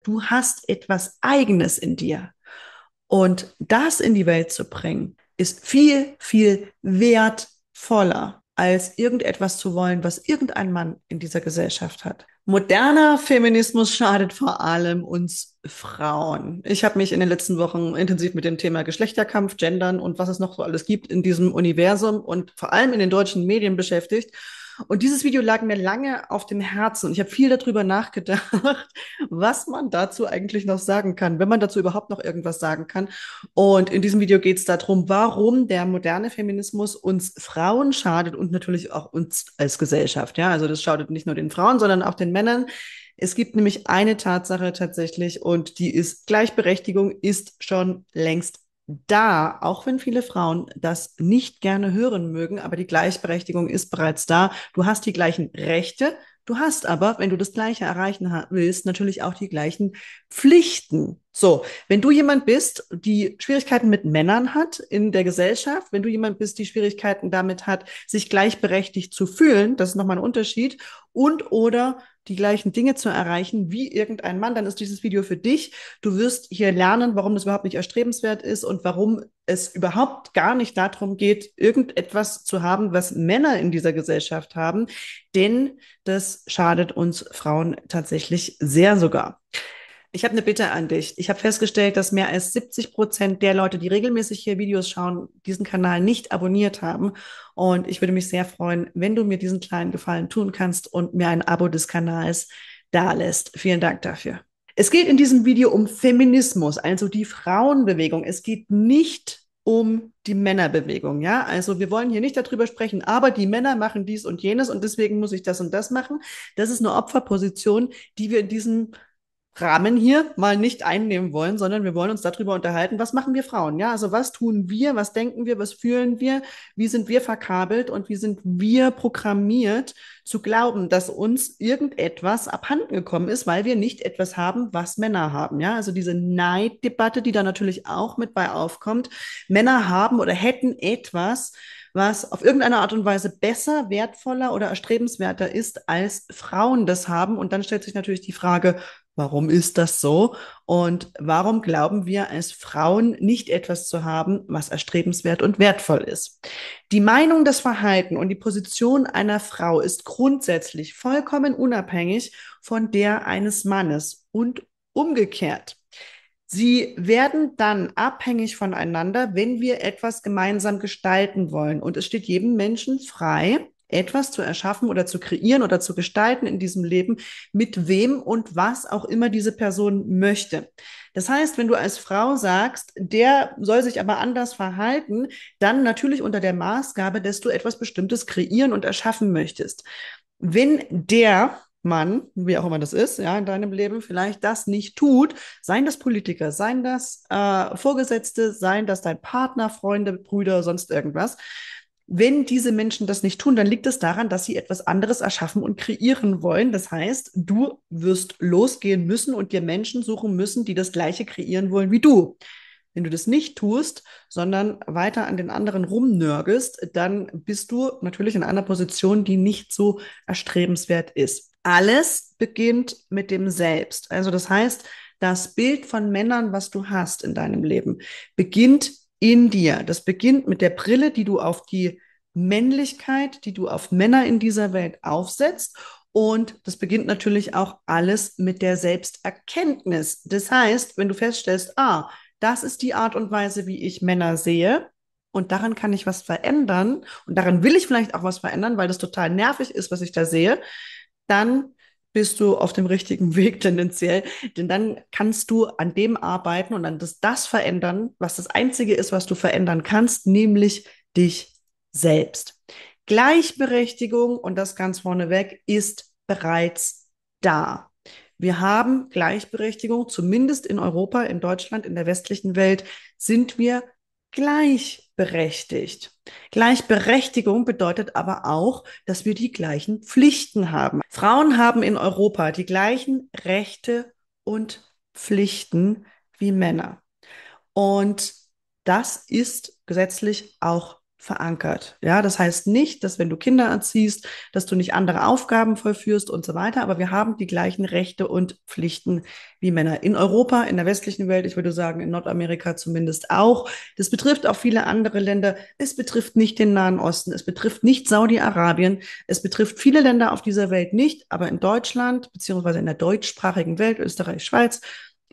Du hast etwas Eigenes in dir. Und das in die Welt zu bringen, ist viel, viel wertvoller, als irgendetwas zu wollen, was irgendein Mann in dieser Gesellschaft hat. Moderner Feminismus schadet vor allem uns Frauen. Ich habe mich in den letzten Wochen intensiv mit dem Thema Geschlechterkampf, Gendern und was es noch so alles gibt in diesem Universum und vor allem in den deutschen Medien beschäftigt. Und dieses Video lag mir lange auf dem Herzen und ich habe viel darüber nachgedacht, was man dazu eigentlich noch sagen kann, wenn man dazu überhaupt noch irgendwas sagen kann. Und in diesem Video geht es darum, warum der moderne Feminismus uns Frauen schadet und natürlich auch uns als Gesellschaft. Ja, also das schadet nicht nur den Frauen, sondern auch den Männern. Es gibt nämlich eine Tatsache tatsächlich und die ist, Gleichberechtigung ist schon längst da, auch wenn viele Frauen das nicht gerne hören mögen, aber die Gleichberechtigung ist bereits da. Du hast die gleichen Rechte, du hast aber, wenn du das Gleiche erreichen willst, natürlich auch die gleichen Pflichten. So, wenn du jemand bist, die Schwierigkeiten mit Männern hat in der Gesellschaft, wenn du jemand bist, die Schwierigkeiten damit hat, sich gleichberechtigt zu fühlen, das ist nochmal ein Unterschied, und oder die gleichen Dinge zu erreichen wie irgendein Mann, dann ist dieses Video für dich. Du wirst hier lernen, warum das überhaupt nicht erstrebenswert ist und warum es überhaupt gar nicht darum geht, irgendetwas zu haben, was Männer in dieser Gesellschaft haben, denn das schadet uns Frauen tatsächlich sehr sogar. Ich habe eine Bitte an dich. Ich habe festgestellt, dass mehr als 70% der Leute, die regelmäßig hier Videos schauen, diesen Kanal nicht abonniert haben. Und ich würde mich sehr freuen, wenn du mir diesen kleinen Gefallen tun kannst und mir ein Abo des Kanals dalässt. Vielen Dank dafür. Es geht in diesem Video um Feminismus, also die Frauenbewegung. Es geht nicht um die Männerbewegung, ja? Also wir wollen hier nicht darüber sprechen, aber die Männer machen dies und jenes und deswegen muss ich das und das machen. Das ist eine Opferposition, die wir in diesem Rahmen hier mal nicht einnehmen wollen, sondern wir wollen uns darüber unterhalten, was machen wir Frauen? Ja, also was tun wir, was denken wir, was fühlen wir, wie sind wir verkabelt und wie sind wir programmiert zu glauben, dass uns irgendetwas abhanden gekommen ist, weil wir nicht etwas haben, was Männer haben. Ja, also diese Neiddebatte, die da natürlich auch mit bei aufkommt. Männer haben oder hätten etwas, was auf irgendeine Art und Weise besser, wertvoller oder erstrebenswerter ist, als Frauen das haben. Und dann stellt sich natürlich die Frage, warum ist das so? Und warum glauben wir als Frauen nicht etwas zu haben, was erstrebenswert und wertvoll ist? Die Meinung, das Verhalten und die Position einer Frau ist grundsätzlich vollkommen unabhängig von der eines Mannes und umgekehrt. Sie werden dann abhängig voneinander, wenn wir etwas gemeinsam gestalten wollen. Und es steht jedem Menschen frei, etwas zu erschaffen oder zu kreieren oder zu gestalten in diesem Leben, mit wem und was auch immer diese Person möchte. Das heißt, wenn du als Frau sagst, der soll sich aber anders verhalten, dann natürlich unter der Maßgabe, dass du etwas Bestimmtes kreieren und erschaffen möchtest. Wenn der Mann, wie auch immer das ist, ja, in deinem Leben vielleicht das nicht tut, seien das Politiker, seien das Vorgesetzte, seien das dein Partner, Freunde, Brüder, sonst irgendwas. Wenn diese Menschen das nicht tun, dann liegt es daran, dass sie etwas anderes erschaffen und kreieren wollen. Das heißt, du wirst losgehen müssen und dir Menschen suchen müssen, die das Gleiche kreieren wollen wie du. Wenn du das nicht tust, sondern weiter an den anderen rumnörgelst, dann bist du natürlich in einer Position, die nicht so erstrebenswert ist. Alles beginnt mit dem Selbst. Also das heißt, das Bild von Männern, was du hast in deinem Leben, beginnt in dir. Das beginnt mit der Brille, die du auf die Männlichkeit, die du auf Männer in dieser Welt aufsetzt. Und das beginnt natürlich auch alles mit der Selbsterkenntnis. Das heißt, wenn du feststellst, das ist die Art und Weise, wie ich Männer sehe. Und daran kann ich was verändern. Und daran will ich vielleicht auch was verändern, weil das total nervig ist, was ich da sehe. Dann bist du auf dem richtigen Weg tendenziell. Denn dann kannst du an dem arbeiten und an das verändern, was das Einzige ist, was du verändern kannst, nämlich dich selbst. Gleichberechtigung, und das ganz vorneweg, ist bereits da. Wir haben Gleichberechtigung, zumindest in Europa, in Deutschland, in der westlichen Welt sind wir gleichberechtigt. Gleichberechtigung bedeutet aber auch, dass wir die gleichen Pflichten haben. Frauen haben in Europa die gleichen Rechte und Pflichten wie Männer. Und das ist gesetzlich auch verankert. Ja, das heißt nicht, dass wenn du Kinder erziehst, dass du nicht andere Aufgaben vollführst und so weiter, aber wir haben die gleichen Rechte und Pflichten wie Männer in Europa, in der westlichen Welt, ich würde sagen in Nordamerika zumindest auch. Das betrifft auch viele andere Länder. Es betrifft nicht den Nahen Osten, es betrifft nicht Saudi-Arabien, es betrifft viele Länder auf dieser Welt nicht, aber in Deutschland beziehungsweise in der deutschsprachigen Welt, Österreich, Schweiz,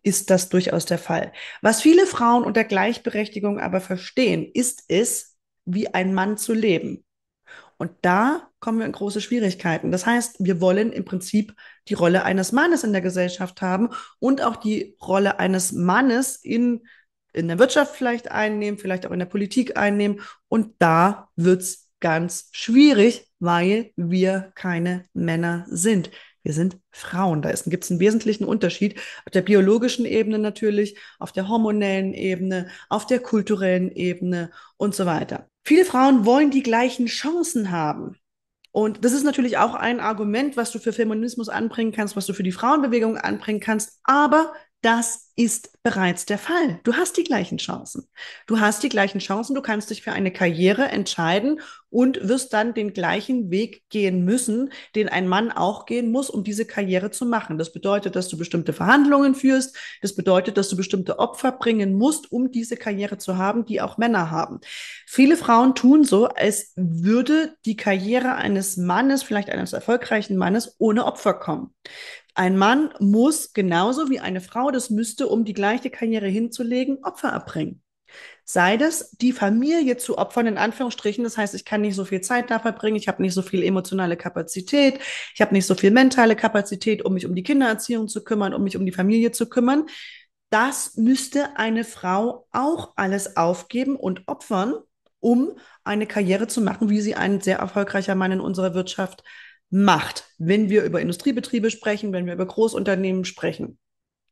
ist das durchaus der Fall. Was viele Frauen unter Gleichberechtigung aber verstehen, ist es, wie ein Mann zu leben. Und da kommen wir in große Schwierigkeiten. Das heißt, wir wollen im Prinzip die Rolle eines Mannes in der Gesellschaft haben und auch die Rolle eines Mannes in der Wirtschaft vielleicht einnehmen, vielleicht auch in der Politik einnehmen. Und da wird's ganz schwierig, weil wir keine Männer sind. Wir sind Frauen. Da gibt es einen wesentlichen Unterschied auf der biologischen Ebene natürlich, auf der hormonellen Ebene, auf der kulturellen Ebene und so weiter. Viele Frauen wollen die gleichen Chancen haben. Und das ist natürlich auch ein Argument, was du für Feminismus anbringen kannst, was du für die Frauenbewegung anbringen kannst. Aber das ist bereits der Fall. Du hast die gleichen Chancen. Du hast die gleichen Chancen. Du kannst dich für eine Karriere entscheiden und wirst dann den gleichen Weg gehen müssen, den ein Mann auch gehen muss, um diese Karriere zu machen. Das bedeutet, dass du bestimmte Verhandlungen führst. Das bedeutet, dass du bestimmte Opfer bringen musst, um diese Karriere zu haben, die auch Männer haben. Viele Frauen tun so, als würde die Karriere eines Mannes, vielleicht eines erfolgreichen Mannes, ohne Opfer kommen. Ein Mann muss genauso wie eine Frau das müsste, um die gleiche Karriere hinzulegen, Opfer erbringen. Sei das, die Familie zu opfern, in Anführungsstrichen. Das heißt, ich kann nicht so viel Zeit da verbringen, ich habe nicht so viel emotionale Kapazität, ich habe nicht so viel mentale Kapazität, um mich um die Kindererziehung zu kümmern, um mich um die Familie zu kümmern. Das müsste eine Frau auch alles aufgeben und opfern, um eine Karriere zu machen, wie sie ein sehr erfolgreicher Mann in unserer Wirtschaft macht. Wenn wir über Industriebetriebe sprechen, wenn wir über Großunternehmen sprechen.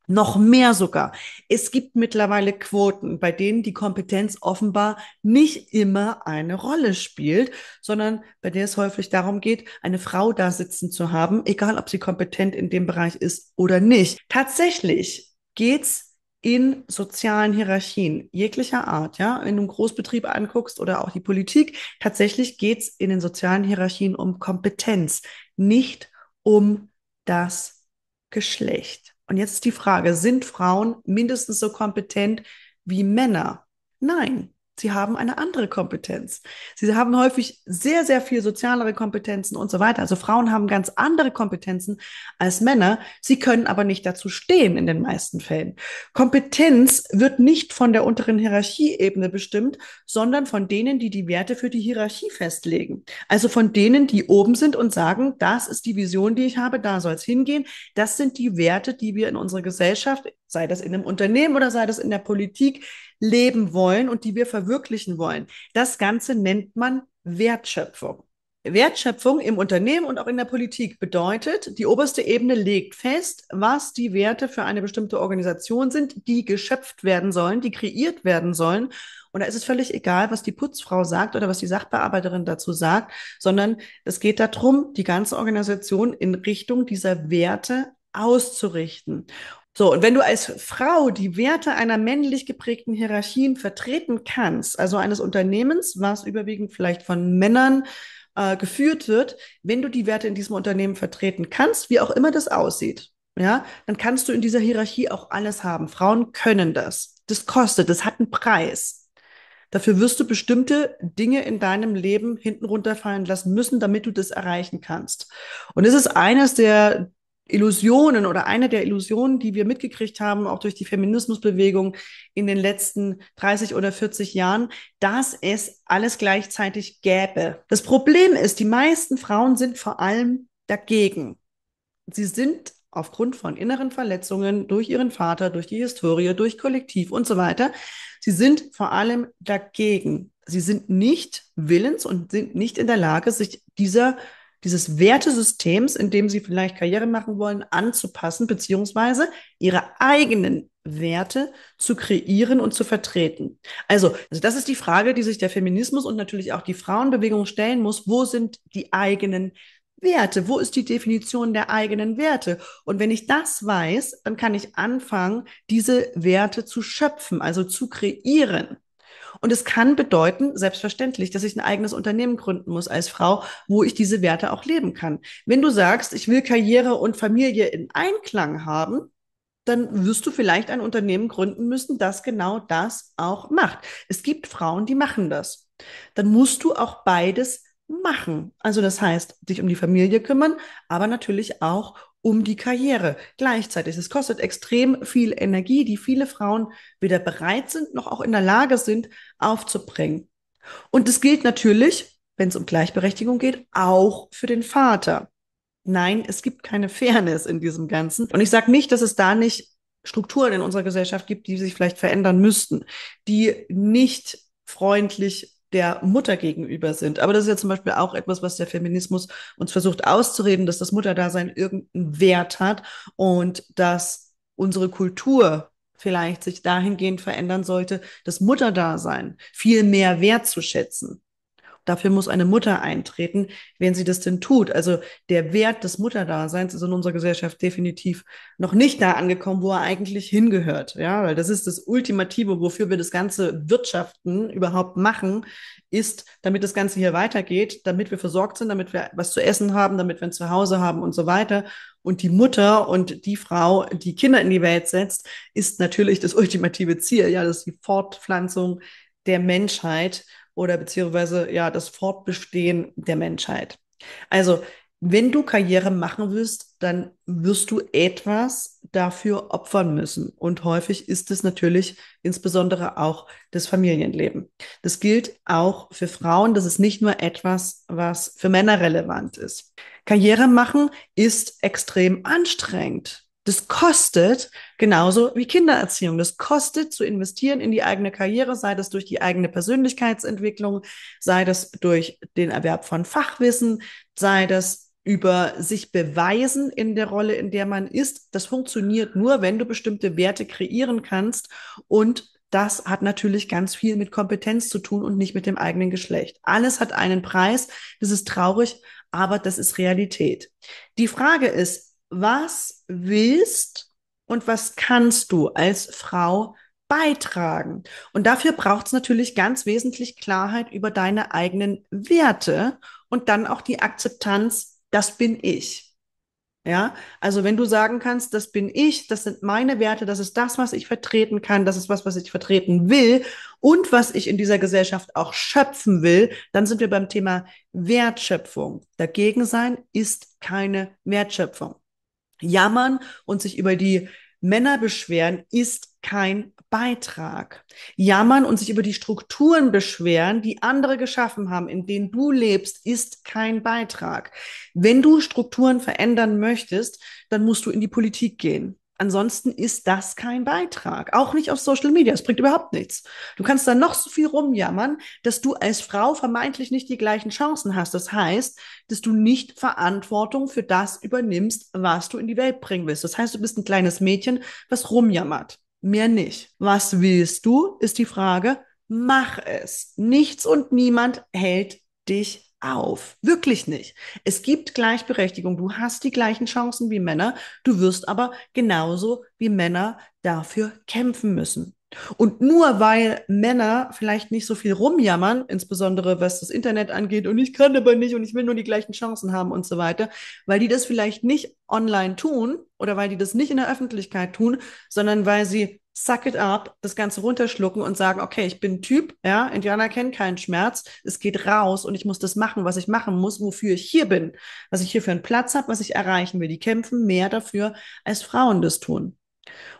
Noch mehr sogar. Es gibt mittlerweile Quoten, bei denen die Kompetenz offenbar nicht immer eine Rolle spielt, sondern bei der es häufig darum geht, eine Frau da sitzen zu haben, egal ob sie kompetent in dem Bereich ist oder nicht. Tatsächlich geht's in sozialen Hierarchien jeglicher Art, ja, wenn du einen Großbetrieb anguckst oder auch die Politik, tatsächlich geht's in den sozialen Hierarchien um Kompetenz, nicht um das Geschlecht. Und jetzt ist die Frage, sind Frauen mindestens so kompetent wie Männer? Nein, sie haben eine andere Kompetenz. Sie haben häufig sehr, sehr viel sozialere Kompetenzen und so weiter. Also Frauen haben ganz andere Kompetenzen als Männer. Sie können aber nicht dazu stehen in den meisten Fällen. Kompetenz wird nicht von der unteren Hierarchieebene bestimmt, sondern von denen, die die Werte für die Hierarchie festlegen. Also von denen, die oben sind und sagen, das ist die Vision, die ich habe, da soll es hingehen. Das sind die Werte, die wir in unserer Gesellschaft, sei das in einem Unternehmen oder sei das in der Politik, leben wollen und die wir verwirklichen wollen. Das Ganze nennt man Wertschöpfung. Wertschöpfung im Unternehmen und auch in der Politik bedeutet, die oberste Ebene legt fest, was die Werte für eine bestimmte Organisation sind, die geschöpft werden sollen, die kreiert werden sollen. Und da ist es völlig egal, was die Putzfrau sagt oder was die Sachbearbeiterin dazu sagt, sondern es geht darum, die ganze Organisation in Richtung dieser Werte auszurichten. So, und wenn du als Frau die Werte einer männlich geprägten Hierarchien vertreten kannst, also eines Unternehmens, was überwiegend vielleicht von Männern geführt wird, wenn du die Werte in diesem Unternehmen vertreten kannst, wie auch immer das aussieht, ja, dann kannst du in dieser Hierarchie auch alles haben. Frauen können das. Das kostet, das hat einen Preis. Dafür wirst du bestimmte Dinge in deinem Leben hinten runterfallen lassen müssen, damit du das erreichen kannst. Und es ist eines der Illusionen oder eine der Illusionen, die wir mitgekriegt haben, auch durch die Feminismusbewegung in den letzten 30 oder 40 Jahren, dass es alles gleichzeitig gäbe. Das Problem ist, die meisten Frauen sind vor allem dagegen. Sie sind aufgrund von inneren Verletzungen durch ihren Vater, durch die Historie, durch Kollektiv und so weiter, sie sind vor allem dagegen. Sie sind nicht willens und sind nicht in der Lage, sich dieses Wertesystems, in dem sie vielleicht Karriere machen wollen, anzupassen, beziehungsweise ihre eigenen Werte zu kreieren und zu vertreten. Also das ist die Frage, die sich der Feminismus und natürlich auch die Frauenbewegung stellen muss. Wo sind die eigenen Werte? Wo ist die Definition der eigenen Werte? Und wenn ich das weiß, dann kann ich anfangen, diese Werte zu schöpfen, also zu kreieren. Und es kann bedeuten, selbstverständlich, dass ich ein eigenes Unternehmen gründen muss als Frau, wo ich diese Werte auch leben kann. Wenn du sagst, ich will Karriere und Familie in Einklang haben, dann wirst du vielleicht ein Unternehmen gründen müssen, das genau das auch macht. Es gibt Frauen, die machen das. Dann musst du auch beides machen. Also das heißt, dich um die Familie kümmern, aber natürlich auch um die Karriere gleichzeitig. Es kostet extrem viel Energie, die viele Frauen weder bereit sind noch auch in der Lage sind aufzubringen. Und es gilt natürlich, wenn es um Gleichberechtigung geht, auch für den Vater. Nein, es gibt keine Fairness in diesem Ganzen. Und ich sage nicht, dass es da nicht Strukturen in unserer Gesellschaft gibt, die sich vielleicht verändern müssten, die nicht freundlich der Mutter gegenüber sind. Aber das ist ja zum Beispiel auch etwas, was der Feminismus uns versucht auszureden, dass das Mutterdasein irgendeinen Wert hat und dass unsere Kultur vielleicht sich dahingehend verändern sollte, das Mutterdasein viel mehr wertzuschätzen. Dafür muss eine Mutter eintreten, wenn sie das denn tut. Also der Wert des Mutterdaseins ist in unserer Gesellschaft definitiv noch nicht da angekommen, wo er eigentlich hingehört. Ja, weil das ist das Ultimative, wofür wir das ganze Wirtschaften überhaupt machen, ist, damit das Ganze hier weitergeht, damit wir versorgt sind, damit wir was zu essen haben, damit wir ein Zuhause haben und so weiter. Und die Mutter und die Frau, die Kinder in die Welt setzt, ist natürlich das ultimative Ziel. Ja, das ist die Fortpflanzung der Menschheit oder beziehungsweise ja das Fortbestehen der Menschheit. Also, wenn du Karriere machen willst, dann wirst du etwas dafür opfern müssen. Und häufig ist es natürlich insbesondere auch das Familienleben. Das gilt auch für Frauen. Das ist nicht nur etwas, was für Männer relevant ist. Karriere machen ist extrem anstrengend. Das kostet genauso wie Kindererziehung. Das kostet zu investieren in die eigene Karriere, sei das durch die eigene Persönlichkeitsentwicklung, sei das durch den Erwerb von Fachwissen, sei das über sich beweisen in der Rolle, in der man ist. Das funktioniert nur, wenn du bestimmte Werte kreieren kannst. Und das hat natürlich ganz viel mit Kompetenz zu tun und nicht mit dem eigenen Geschlecht. Alles hat einen Preis. Das ist traurig, aber das ist Realität. Die Frage ist, was willst und was kannst du als Frau beitragen? Und dafür braucht es natürlich ganz wesentlich Klarheit über deine eigenen Werte und dann auch die Akzeptanz, das bin ich. Ja, also wenn du sagen kannst, das bin ich, das sind meine Werte, das ist das, was ich vertreten kann, das ist was ich vertreten will und was ich in dieser Gesellschaft auch schöpfen will, dann sind wir beim Thema Wertschöpfung. Dagegen sein ist keine Wertschöpfung. Jammern und sich über die Männer beschweren ist kein Beitrag. Jammern und sich über die Strukturen beschweren, die andere geschaffen haben, in denen du lebst, ist kein Beitrag. Wenn du Strukturen verändern möchtest, dann musst du in die Politik gehen. Ansonsten ist das kein Beitrag. Auch nicht auf Social Media. Es bringt überhaupt nichts. Du kannst da noch so viel rumjammern, dass du als Frau vermeintlich nicht die gleichen Chancen hast. Das heißt, dass du nicht Verantwortung für das übernimmst, was du in die Welt bringen willst. Das heißt, du bist ein kleines Mädchen, was rumjammert. Mehr nicht. Was willst du, ist die Frage. Mach es. Nichts und niemand hält dich auf. Wirklich nicht. Es gibt Gleichberechtigung. Du hast die gleichen Chancen wie Männer. Du wirst aber genauso wie Männer dafür kämpfen müssen. Und nur weil Männer vielleicht nicht so viel rumjammern, insbesondere was das Internet angeht, und ich kann aber nicht und ich will nur die gleichen Chancen haben und so weiter, weil die das vielleicht nicht online tun oder weil die das nicht in der Öffentlichkeit tun, sondern weil sie suck it up, das Ganze runterschlucken und sagen, okay, ich bin ein Typ, ja, Indianer kennen keinen Schmerz, es geht raus und ich muss das machen, was ich machen muss, wofür ich hier bin, was ich hier für einen Platz habe, was ich erreichen will. Die kämpfen mehr dafür, als Frauen das tun.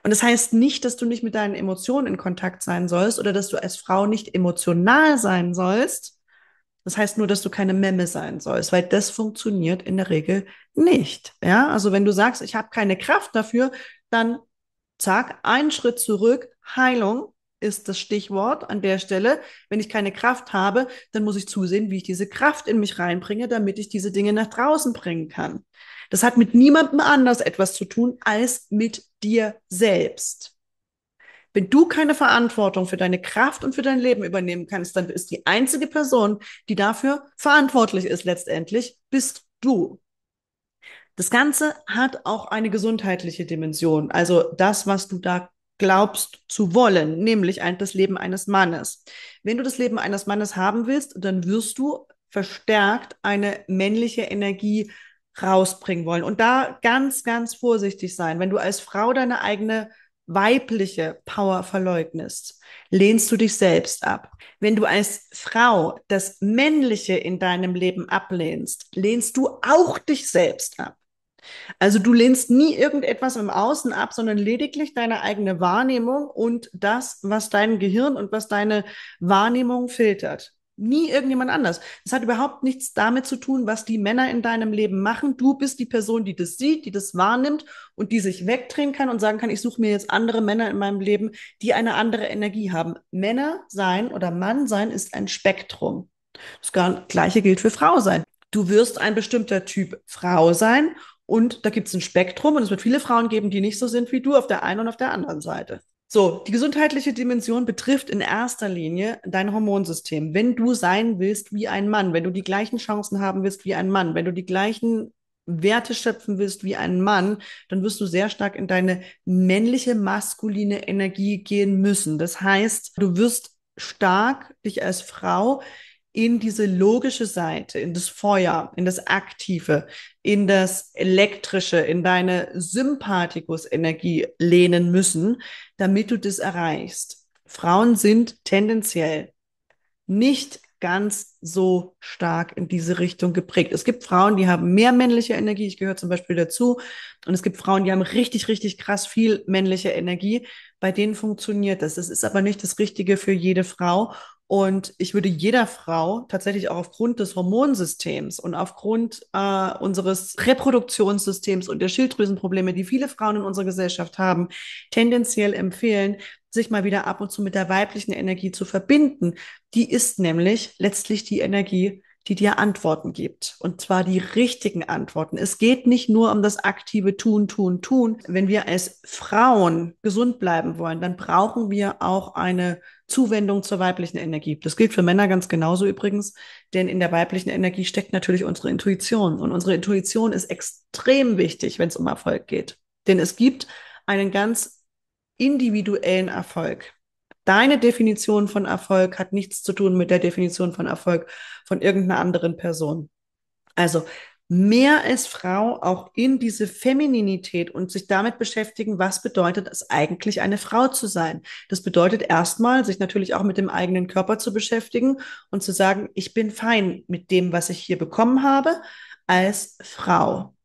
Und das heißt nicht, dass du nicht mit deinen Emotionen in Kontakt sein sollst oder dass du als Frau nicht emotional sein sollst. Das heißt nur, dass du keine Memme sein sollst, weil das funktioniert in der Regel nicht. Ja, also wenn du sagst, ich habe keine Kraft dafür, dann zack, einen Schritt zurück. Heilung ist das Stichwort an der Stelle. Wenn ich keine Kraft habe, dann muss ich zusehen, wie ich diese Kraft in mich reinbringe, damit ich diese Dinge nach draußen bringen kann. Das hat mit niemandem anders etwas zu tun als mit dir selbst. Wenn du keine Verantwortung für deine Kraft und für dein Leben übernehmen kannst, dann ist die einzige Person, die dafür verantwortlich ist letztendlich, bist du. Das Ganze hat auch eine gesundheitliche Dimension. Also das, was du da glaubst zu wollen, nämlich das Leben eines Mannes. Wenn du das Leben eines Mannes haben willst, dann wirst du verstärkt eine männliche Energie rausbringen wollen. Und da ganz, ganz vorsichtig sein. Wenn du als Frau deine eigene weibliche Power verleugnest, lehnst du dich selbst ab. Wenn du als Frau das Männliche in deinem Leben ablehnst, lehnst du auch dich selbst ab. Also du lehnst nie irgendetwas im Außen ab, sondern lediglich deine eigene Wahrnehmung und das, was dein Gehirn und was deine Wahrnehmung filtert. Nie irgendjemand anders. Das hat überhaupt nichts damit zu tun, was die Männer in deinem Leben machen. Du bist die Person, die das sieht, die das wahrnimmt und die sich wegdrehen kann und sagen kann, ich suche mir jetzt andere Männer in meinem Leben, die eine andere Energie haben. Männer sein oder Mann sein ist ein Spektrum. Das Gleiche gilt für Frau sein. Du wirst ein bestimmter Typ Frau sein und da gibt es ein Spektrum und es wird viele Frauen geben, die nicht so sind wie du auf der einen und auf der anderen Seite. So, die gesundheitliche Dimension betrifft in erster Linie dein Hormonsystem. Wenn du sein willst wie ein Mann, wenn du die gleichen Chancen haben willst wie ein Mann, wenn du die gleichen Werte schöpfen willst wie ein Mann, dann wirst du sehr stark in deine männliche, maskuline Energie gehen müssen. Das heißt, du wirst stark dich als Frau in diese logische Seite, in das Feuer, in das Aktive, in das Elektrische, in deine Sympathikus-Energie lehnen müssen, damit du das erreichst. Frauen sind tendenziell nicht ganz so stark in diese Richtung geprägt. Es gibt Frauen, die haben mehr männliche Energie, ich gehöre zum Beispiel dazu, und es gibt Frauen, die haben richtig, richtig krass viel männliche Energie. Bei denen funktioniert das. Das ist aber nicht das Richtige für jede Frau. Und ich würde jeder Frau tatsächlich auch aufgrund des Hormonsystems und aufgrund unseres Reproduktionssystems und der Schilddrüsenprobleme, die viele Frauen in unserer Gesellschaft haben, tendenziell empfehlen, sich mal wieder ab und zu mit der weiblichen Energie zu verbinden. Die ist nämlich letztlich die Energie, die dir Antworten gibt. Und zwar die richtigen Antworten. Es geht nicht nur um das aktive Tun, Tun, Tun. Wenn wir als Frauen gesund bleiben wollen, dann brauchen wir auch eine Zuwendung zur weiblichen Energie. Das gilt für Männer ganz genauso übrigens, denn in der weiblichen Energie steckt natürlich unsere Intuition. Und unsere Intuition ist extrem wichtig, wenn es um Erfolg geht. Denn es gibt einen ganz individuellen Erfolg. Deine Definition von Erfolg hat nichts zu tun mit der Definition von Erfolg von irgendeiner anderen Person. Also mehr als Frau auch in diese Femininität und sich damit beschäftigen, was bedeutet es eigentlich, eine Frau zu sein. Das bedeutet erstmal, sich natürlich auch mit dem eigenen Körper zu beschäftigen und zu sagen, ich bin fein mit dem, was ich hier bekommen habe als Frau.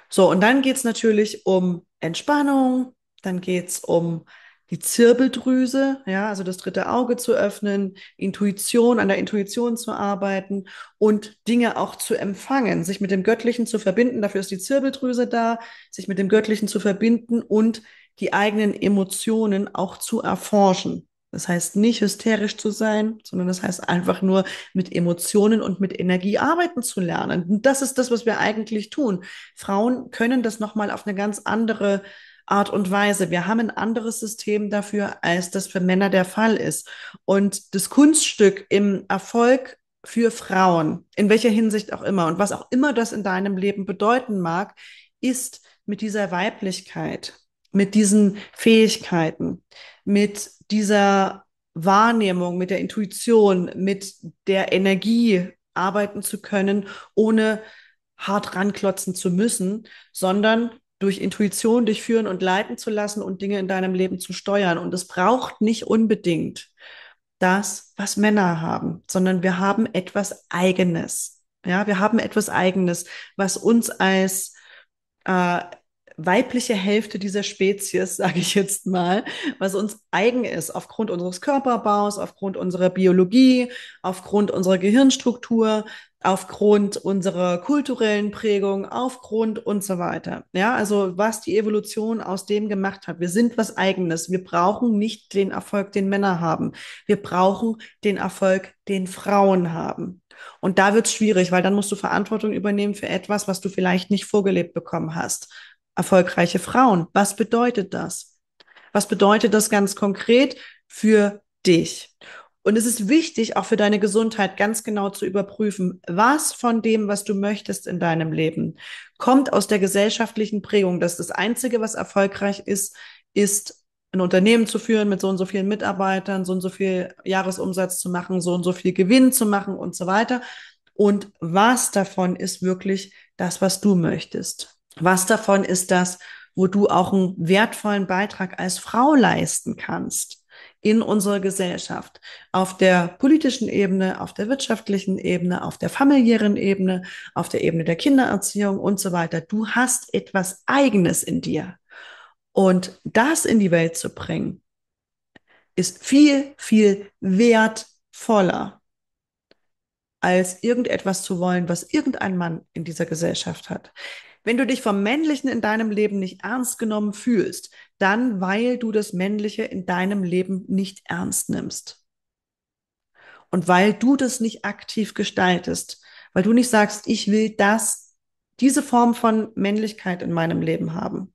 So, und dann geht es natürlich um Entspannung, dann geht es um die Zirbeldrüse, ja, also das dritte Auge zu öffnen, Intuition, an der Intuition zu arbeiten und Dinge auch zu empfangen, sich mit dem Göttlichen zu verbinden. Dafür ist die Zirbeldrüse da, sich mit dem Göttlichen zu verbinden und die eigenen Emotionen auch zu erforschen. Das heißt nicht hysterisch zu sein, sondern das heißt einfach nur mit Emotionen und mit Energie arbeiten zu lernen. Und das ist das, was wir eigentlich tun. Frauen können das nochmal auf eine ganz andere Art und Weise. Wir haben ein anderes System dafür, als das für Männer der Fall ist. Und das Kunststück im Erfolg für Frauen, in welcher Hinsicht auch immer und was auch immer das in deinem Leben bedeuten mag, ist mit dieser Weiblichkeit, mit diesen Fähigkeiten, mit dieser Wahrnehmung, mit der Intuition, mit der Energie arbeiten zu können, ohne hart ranklotzen zu müssen, sondern durch Intuition dich führen und leiten zu lassen und Dinge in deinem Leben zu steuern. Und es braucht nicht unbedingt das, was Männer haben, sondern wir haben etwas Eigenes. Ja, wir haben etwas Eigenes, was uns als äh, weibliche Hälfte dieser Spezies, sage ich jetzt mal, was uns eigen ist, aufgrund unseres Körperbaus, aufgrund unserer Biologie, aufgrund unserer Gehirnstruktur, aufgrund unserer kulturellen Prägung, aufgrund und so weiter. Ja, also was die Evolution aus dem gemacht hat. Wir sind was Eigenes. Wir brauchen nicht den Erfolg, den Männer haben. Wir brauchen den Erfolg, den Frauen haben. Und da wird es schwierig, weil dann musst du Verantwortung übernehmen für etwas, was du vielleicht nicht vorgelebt bekommen hast. Erfolgreiche Frauen. Was bedeutet das? Was bedeutet das ganz konkret für dich? Und es ist wichtig, auch für deine Gesundheit ganz genau zu überprüfen, was von dem, was du möchtest in deinem Leben, kommt aus der gesellschaftlichen Prägung, dass das Einzige, was erfolgreich ist, ist ein Unternehmen zu führen mit so und so vielen Mitarbeitern, so und so viel Jahresumsatz zu machen, so und so viel Gewinn zu machen und so weiter. Und was davon ist wirklich das, was du möchtest? Was davon ist das, wo du auch einen wertvollen Beitrag als Frau leisten kannst in unserer Gesellschaft? Auf der politischen Ebene, auf der wirtschaftlichen Ebene, auf der familiären Ebene, auf der Ebene der Kindererziehung und so weiter. Du hast etwas Eigenes in dir. Und das in die Welt zu bringen, ist viel, viel wertvoller, als irgendetwas zu wollen, was irgendein Mann in dieser Gesellschaft hat. Wenn du dich vom Männlichen in deinem Leben nicht ernst genommen fühlst, dann weil du das Männliche in deinem Leben nicht ernst nimmst. Und weil du das nicht aktiv gestaltest, weil du nicht sagst, ich will diese Form von Männlichkeit in meinem Leben haben.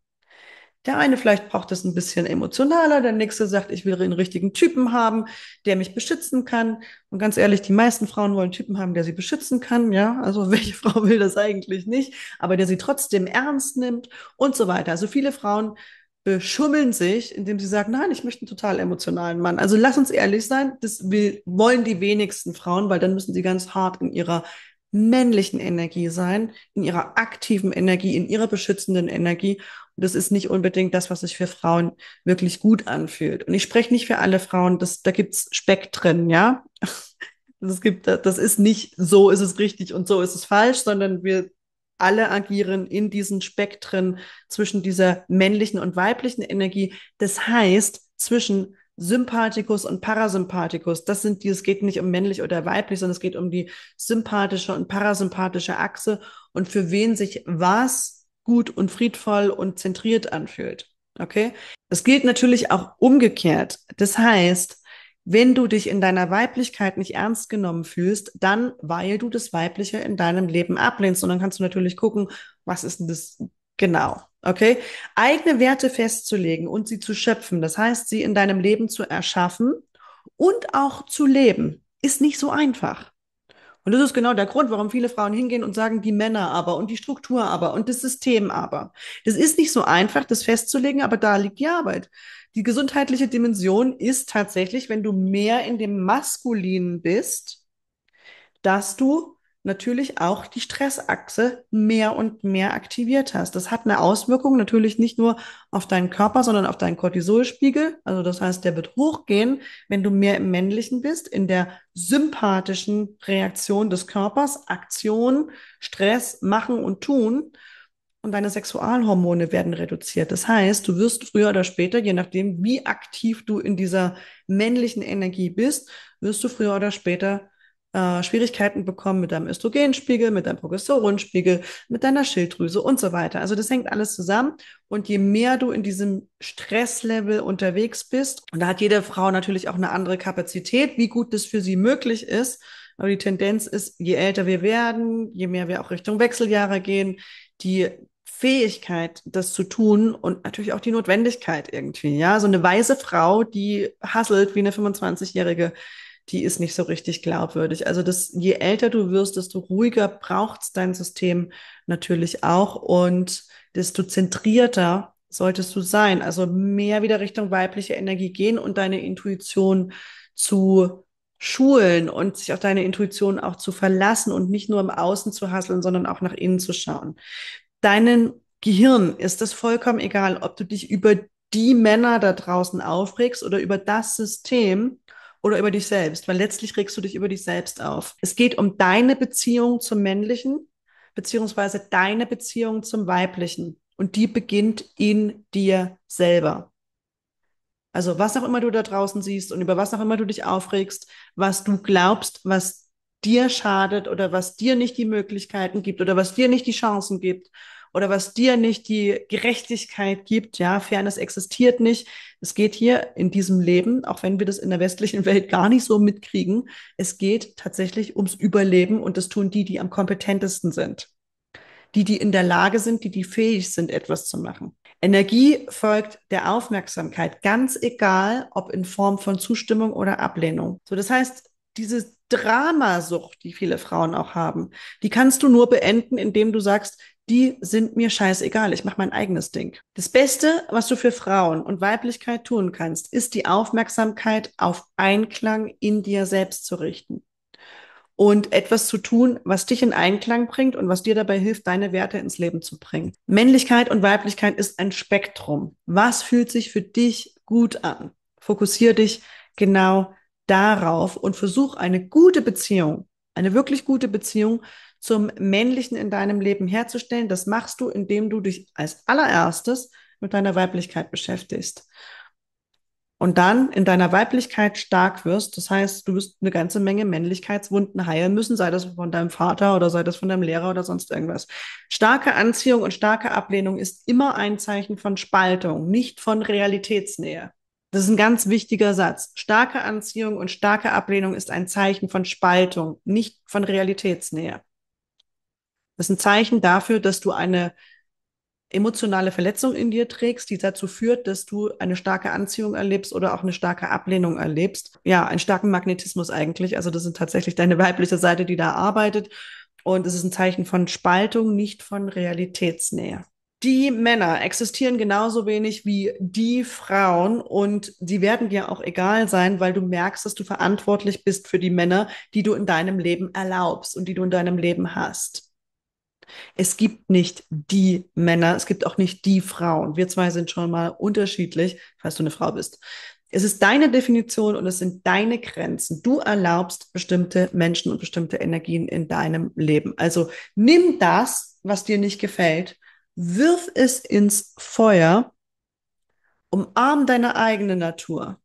Der eine vielleicht braucht es ein bisschen emotionaler, der nächste sagt, ich will einen richtigen Typen haben, der mich beschützen kann. Und ganz ehrlich, die meisten Frauen wollen einen Typen haben, der sie beschützen kann. Ja, also welche Frau will das eigentlich nicht, aber der sie trotzdem ernst nimmt und so weiter. Also viele Frauen beschummeln sich, indem sie sagen, nein, ich möchte einen total emotionalen Mann. Also lass uns ehrlich sein, wollen die wenigsten Frauen, weil dann müssen sie ganz hart in ihrer männlichen Energie sein, in ihrer aktiven Energie, in ihrer beschützenden Energie. Und das ist nicht unbedingt das, was sich für Frauen wirklich gut anfühlt. Und ich spreche nicht für alle Frauen, da gibt's Spektren, ja. Das ist nicht so ist es richtig und so ist es falsch, sondern wir alle agieren in diesen Spektren zwischen dieser männlichen und weiblichen Energie. Das heißt, zwischen Sympathikus und Parasympathikus, es geht nicht um männlich oder weiblich, sondern es geht um die sympathische und parasympathische Achse und für wen sich was gut und friedvoll und zentriert anfühlt. Okay? Das gilt natürlich auch umgekehrt. Das heißt, wenn du dich in deiner Weiblichkeit nicht ernst genommen fühlst, dann, weil du das Weibliche in deinem Leben ablehnst. Und dann kannst du natürlich gucken, was ist denn das genau? Okay? Eigene Werte festzulegen und sie zu schöpfen, das heißt, sie in deinem Leben zu erschaffen und auch zu leben, ist nicht so einfach. Und das ist genau der Grund, warum viele Frauen hingehen und sagen, die Männer aber und die Struktur aber und das System aber. Das ist nicht so einfach, das festzulegen, aber da liegt die Arbeit. Die gesundheitliche Dimension ist tatsächlich, wenn du mehr in dem Maskulinen bist, dass du natürlich auch die Stressachse mehr und mehr aktiviert hast. Das hat eine Auswirkung natürlich nicht nur auf deinen Körper, sondern auf deinen Cortisolspiegel. Also das heißt, der wird hochgehen, wenn du mehr im Männlichen bist, in der sympathischen Reaktion des Körpers, Aktion, Stress, machen und tun. Und deine Sexualhormone werden reduziert. Das heißt, du wirst früher oder später, je nachdem, wie aktiv du in dieser männlichen Energie bist, wirst du früher oder später Schwierigkeiten bekommen mit deinem Östrogenspiegel, mit deinem Progesteronspiegel, mit deiner Schilddrüse und so weiter. Also das hängt alles zusammen. Und je mehr du in diesem Stresslevel unterwegs bist, und da hat jede Frau natürlich auch eine andere Kapazität, wie gut das für sie möglich ist. Aber die Tendenz ist, je älter wir werden, je mehr wir auch Richtung Wechseljahre gehen, die Fähigkeit, das zu tun und natürlich auch die Notwendigkeit irgendwie. Ja, so eine weise Frau, die hasselt wie eine 25-Jährige, die ist nicht so richtig glaubwürdig. Also je älter du wirst, desto ruhiger braucht's dein System natürlich auch und desto zentrierter solltest du sein. Also mehr wieder Richtung weibliche Energie gehen und deine Intuition zu schulen und sich auf deine Intuition auch zu verlassen und nicht nur im Außen zu hasseln, sondern auch nach innen zu schauen. Deinem Gehirn ist es vollkommen egal, ob du dich über die Männer da draußen aufregst oder über das System oder über dich selbst, weil letztlich regst du dich über dich selbst auf. Es geht um deine Beziehung zum Männlichen, beziehungsweise deine Beziehung zum Weiblichen. Und die beginnt in dir selber. Also was auch immer du da draußen siehst und über was auch immer du dich aufregst, was du glaubst, was dir schadet oder was dir nicht die Möglichkeiten gibt oder was dir nicht die Chancen gibt oder was dir nicht die Gerechtigkeit gibt. Ja, Fairness existiert nicht. Es geht hier in diesem Leben, auch wenn wir das in der westlichen Welt gar nicht so mitkriegen, es geht tatsächlich ums Überleben und das tun die, die am kompetentesten sind. Die in der Lage sind, die fähig sind, etwas zu machen. Energie folgt der Aufmerksamkeit, ganz egal, ob in Form von Zustimmung oder Ablehnung. So, das heißt, diese Dramasucht, die viele Frauen auch haben, die kannst du nur beenden, indem du sagst, die sind mir scheißegal. Ich mache mein eigenes Ding. Das Beste, was du für Frauen und Weiblichkeit tun kannst, ist die Aufmerksamkeit auf Einklang in dir selbst zu richten und etwas zu tun, was dich in Einklang bringt und was dir dabei hilft, deine Werte ins Leben zu bringen. Männlichkeit und Weiblichkeit ist ein Spektrum. Was fühlt sich für dich gut an? Fokussiere dich genau darauf und versuch eine gute Beziehung, eine wirklich gute Beziehung zum Männlichen in deinem Leben herzustellen. Das machst du, indem du dich als allererstes mit deiner Weiblichkeit beschäftigst und dann in deiner Weiblichkeit stark wirst. Das heißt, du wirst eine ganze Menge Männlichkeitswunden heilen müssen, sei das von deinem Vater oder sei das von deinem Lehrer oder sonst irgendwas. Starke Anziehung und starke Ablehnung ist immer ein Zeichen von Spaltung, nicht von Realitätsnähe. Das ist ein ganz wichtiger Satz. Starke Anziehung und starke Ablehnung ist ein Zeichen von Spaltung, nicht von Realitätsnähe. Das ist ein Zeichen dafür, dass du eine emotionale Verletzung in dir trägst, die dazu führt, dass du eine starke Anziehung erlebst oder auch eine starke Ablehnung erlebst. Ja, einen starken Magnetismus eigentlich. Also das sind tatsächlich deine weibliche Seite, die da arbeitet. Und es ist ein Zeichen von Spaltung, nicht von Realitätsnähe. Die Männer existieren genauso wenig wie die Frauen und die werden dir auch egal sein, weil du merkst, dass du verantwortlich bist für die Männer, die du in deinem Leben erlaubst und die du in deinem Leben hast. Es gibt nicht die Männer, es gibt auch nicht die Frauen. Wir zwei sind schon mal unterschiedlich, falls du eine Frau bist. Es ist deine Definition und es sind deine Grenzen. Du erlaubst bestimmte Menschen und bestimmte Energien in deinem Leben. Also nimm das, was dir nicht gefällt, wirf es ins Feuer, umarm deine eigene Natur.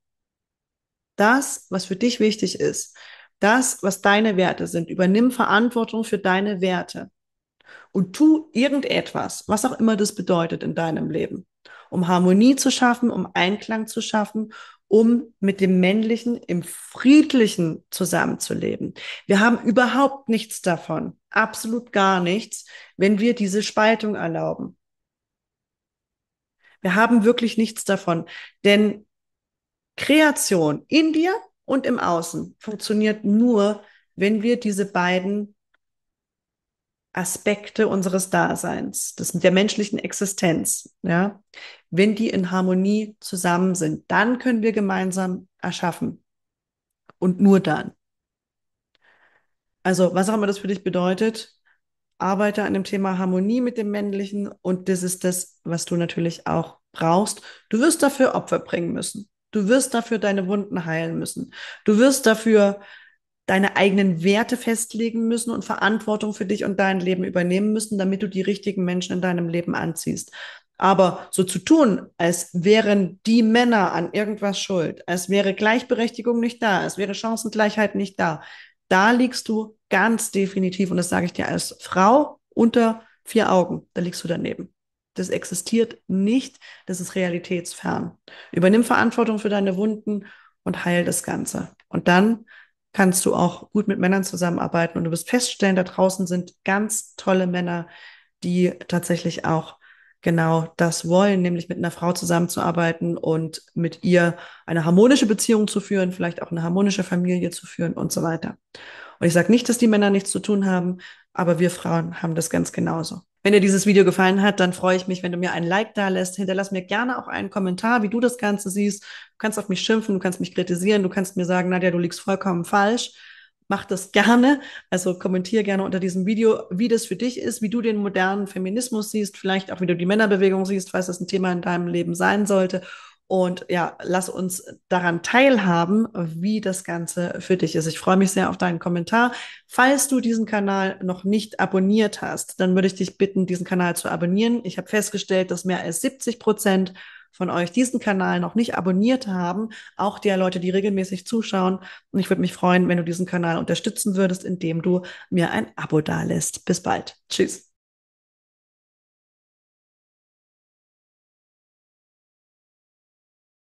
Das, was für dich wichtig ist, das, was deine Werte sind, übernimm Verantwortung für deine Werte und tu irgendetwas, was auch immer das bedeutet in deinem Leben, um Harmonie zu schaffen, um Einklang zu schaffen, um mit dem Männlichen im Friedlichen zusammenzuleben. Wir haben überhaupt nichts davon, absolut gar nichts, wenn wir diese Spaltung erlauben. Wir haben wirklich nichts davon, denn Kreation in dir und im Außen funktioniert nur, wenn wir diese beiden Aspekte unseres Daseins, der menschlichen Existenz, ja, wenn die in Harmonie zusammen sind, dann können wir gemeinsam erschaffen. Und nur dann. Also, was auch immer das für dich bedeutet, arbeite an dem Thema Harmonie mit dem Männlichen und das ist das, was du natürlich auch brauchst. Du wirst dafür Opfer bringen müssen. Du wirst dafür deine Wunden heilen müssen. Du wirst dafür deine eigenen Werte festlegen müssen und Verantwortung für dich und dein Leben übernehmen müssen, damit du die richtigen Menschen in deinem Leben anziehst. Aber so zu tun, als wären die Männer an irgendwas schuld, als wäre Gleichberechtigung nicht da, als wäre Chancengleichheit nicht da, da liegst du ganz definitiv, und das sage ich dir als Frau unter 4 Augen, da liegst du daneben. Das existiert nicht, das ist realitätsfern. Übernimm Verantwortung für deine Wunden und heil das Ganze. Und dann kannst du auch gut mit Männern zusammenarbeiten und du wirst feststellen, da draußen sind ganz tolle Männer, die tatsächlich auch genau das wollen, nämlich mit einer Frau zusammenzuarbeiten und mit ihr eine harmonische Beziehung zu führen, vielleicht auch eine harmonische Familie zu führen und so weiter. Und ich sage nicht, dass die Männer nichts zu tun haben, aber wir Frauen haben das ganz genauso. Wenn dir dieses Video gefallen hat, dann freue ich mich, wenn du mir ein Like da lässt. Hinterlass mir gerne auch einen Kommentar, wie du das Ganze siehst. Du kannst auf mich schimpfen, du kannst mich kritisieren, du kannst mir sagen, Nadja, du liegst vollkommen falsch. Mach das gerne. Also kommentiere gerne unter diesem Video, wie das für dich ist, wie du den modernen Feminismus siehst, vielleicht auch wie du die Männerbewegung siehst, falls das ein Thema in deinem Leben sein sollte. Und ja, lass uns daran teilhaben, wie das Ganze für dich ist. Ich freue mich sehr auf deinen Kommentar. Falls du diesen Kanal noch nicht abonniert hast, dann würde ich dich bitten, diesen Kanal zu abonnieren. Ich habe festgestellt, dass mehr als 70% von euch diesen Kanal noch nicht abonniert haben, auch der Leute, die regelmäßig zuschauen. Und ich würde mich freuen, wenn du diesen Kanal unterstützen würdest, indem du mir ein Abo dalässt. Bis bald. Tschüss.